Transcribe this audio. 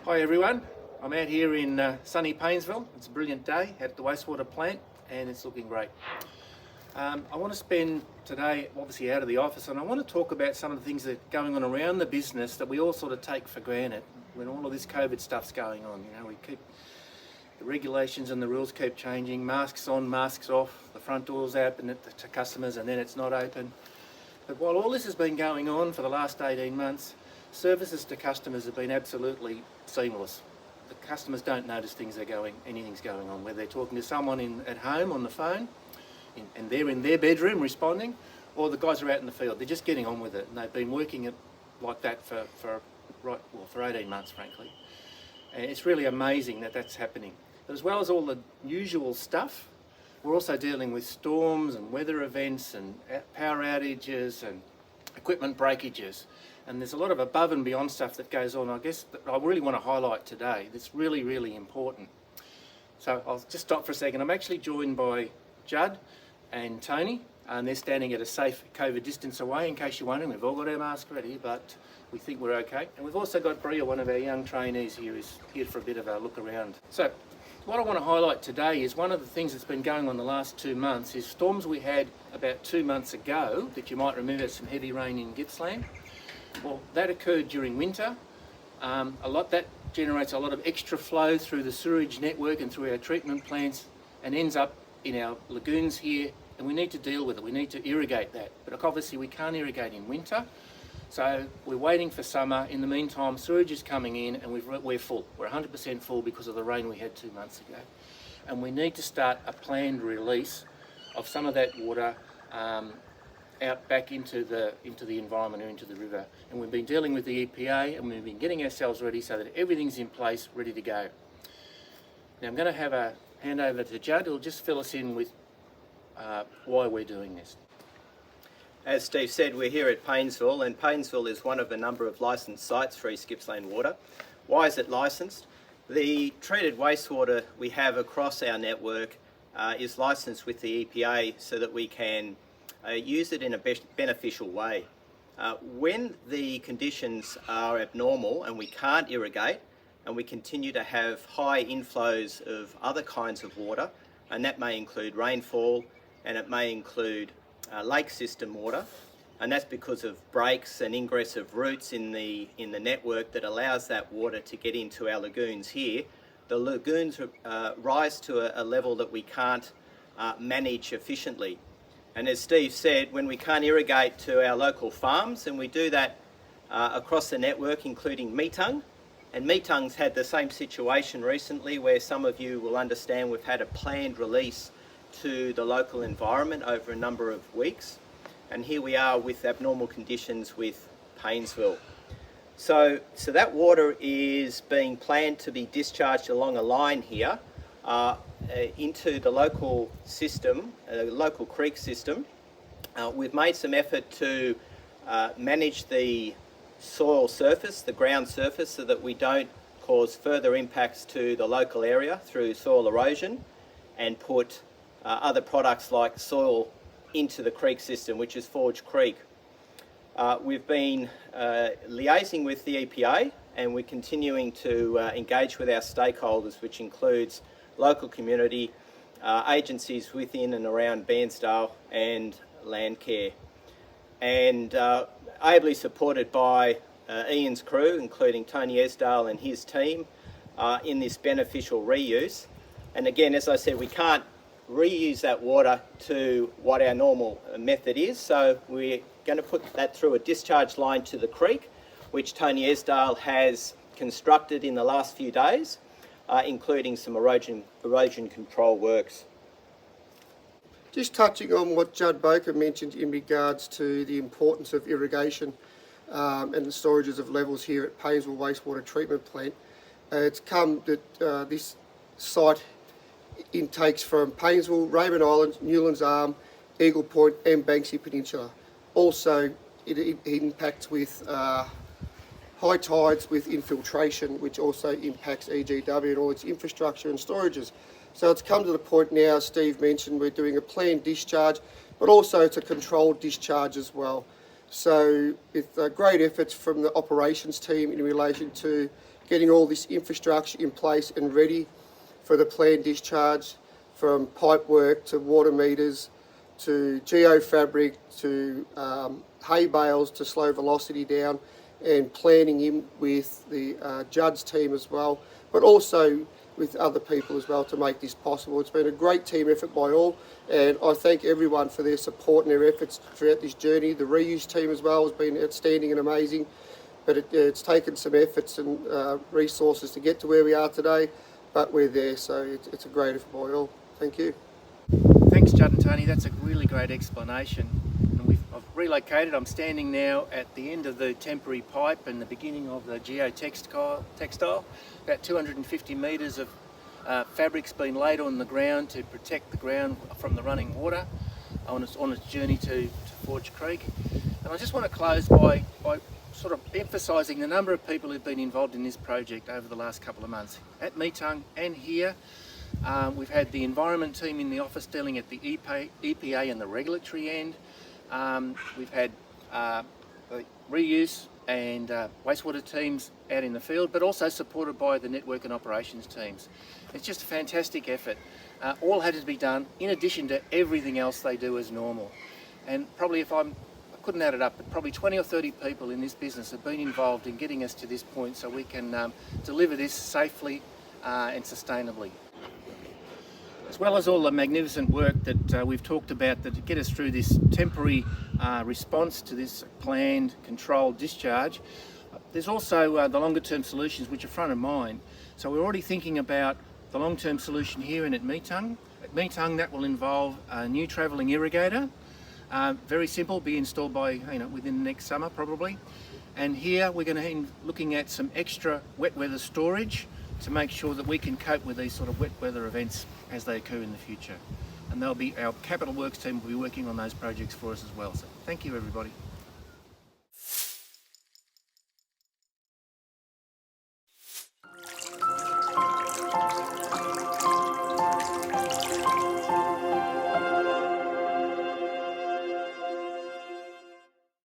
Hi everyone, I'm out here in sunny Paynesville. It's a brilliant day at the wastewater plant and it's looking great. I want to spend today obviously out of the office, and I want to talk about some of the things that are going on around the business that we all sort of take for granted when all of this COVID stuff's going on. You know, we keep the regulations and the rules keep changing, masks on, masks off, the front door's open to customers and then it's not open. But while all this has been going on for the last 18 months, services to customers have been absolutely seamless. The customers don't notice anything's going on, whether they're talking to someone at home on the phone and they're in their bedroom responding, or the guys are out in the field. They're just getting on with it, and they've been working it like that for 18 months, frankly. And it's really amazing that that's happening. But as well as all the usual stuff, we're also dealing with storms and weather events and power outages and equipment breakages. And there's a lot of above and beyond stuff that goes on, I guess, that I really want to highlight today. That's really, really important. So I'll just stop for a second. I'm actually joined by Judd and Tony, and they're standing at a safe COVID distance away. In case you're wondering, we've all got our masks ready, but we think we're okay. And we've also got Bria, one of our young trainees here, who's here for a bit of a look around. So what I want to highlight today is one of the things that's been going on the last 2 months is storms we had about 2 months ago, that you might remember, some heavy rain in Gippsland. Well, that occurred during winter. That generates a lot of extra flow through the sewerage network and through our treatment plants and ends up in our lagoons here, and we need to deal with it. We need to irrigate that. But obviously we can't irrigate in winter, so we're waiting for summer. In the meantime, sewage is coming in and we're full. We're 100% full because of the rain we had 2 months ago. And we need to start a planned release of some of that water out back into the environment or into the river. And we've been dealing with the EPA and we've been getting ourselves ready so that everything's in place, ready to go. Now I'm going to have a hand over to Judd, who'll just fill us in with why we're doing this. As Steve said, we're here at Paynesville, and Paynesville is one of a number of licensed sites for East Gippsland Water. Why is it licensed? The treated wastewater we have across our network is licensed with the EPA so that we can use it in a beneficial way. When the conditions are abnormal and we can't irrigate and we continue to have high inflows of other kinds of water, and that may include rainfall and it may include lake system water, and that's because of breaks and ingress of roots in the network that allows that water to get into our lagoons here. The lagoons rise to a level that we can't manage efficiently. And as Steve said, when we can't irrigate to our local farms, and we do that across the network, including Meetung, and Meetung's had the same situation recently, where some of you will understand we've had a planned release to the local environment over a number of weeks. And here we are with abnormal conditions with Paynesville. So that water is being planned to be discharged along a line here into the local system, local creek system. We've made some effort to manage the soil surface, the ground surface, so that we don't cause further impacts to the local area through soil erosion, and put other products like soil into the creek system, which is Forge Creek. We've been liaising with the EPA, and we're continuing to engage with our stakeholders, which includes local community, agencies within and around Esdaile and Landcare. And ably supported by Ian's crew, including Tony Esdaile and his team, in this beneficial reuse. And again, as I said, we can't reuse that water to what our normal method is, so we're going to put that through a discharge line to the creek, which Tony Esdaile has constructed in the last few days, including some erosion control works. Just touching on what Judd Boeker mentioned in regards to the importance of irrigation and the storages of levels here at Paynesville Wastewater Treatment Plant. It's come that this site intakes from Paynesville, Raymond Island, Newlands Arm, Eagle Point and Banksy Peninsula. Also, it impacts with high tides with infiltration, which also impacts EGW and all its infrastructure and storages. So it's come to the point now, Steve mentioned, we're doing a planned discharge, but also it's a controlled discharge as well. So with great efforts from the operations team in relation to getting all this infrastructure in place and ready for the planned discharge, from pipe work to water meters to geofabric to hay bales to slow velocity down, and planning in with the Judd's team as well, but also with other people as well to make this possible. It's been a great team effort by all, and I thank everyone for their support and their efforts throughout this journey. The reuse team as well has been outstanding and amazing, but it's taken some efforts and resources to get to where we are today, but we're there, so it's a great effort by all. Thank you. Thanks, Judd and Tony. That's a really great explanation. And I've relocated. I'm standing now at the end of the temporary pipe and the beginning of the geotextile. About 250 metres of fabric's been laid on the ground to protect the ground from the running water on its journey to Forge Creek. And I just want to close by sort of emphasising the number of people who've been involved in this project over the last couple of months. At Meetung and here, we've had the environment team in the office dealing at the EPA and the regulatory end. We've had the reuse and wastewater teams out in the field, but also supported by the network and operations teams. It's just a fantastic effort. All had to be done in addition to everything else they do as normal. And probably I couldn't add it up, but probably 20 or 30 people in this business have been involved in getting us to this point so we can deliver this safely and sustainably. As well as all the magnificent work that we've talked about that get us through this temporary response to this planned controlled discharge, there's also the longer term solutions which are front of mind. So we're already thinking about the long term solution here and at Meetung. At Meetung, that will involve a new travelling irrigator, very simple, be installed by within the next summer probably. And here we're going to be looking at some extra wet weather storage to make sure that we can cope with these sort of wet weather events as they occur in the future. And our capital works team will be working on those projects for us as well. So thank you, everybody.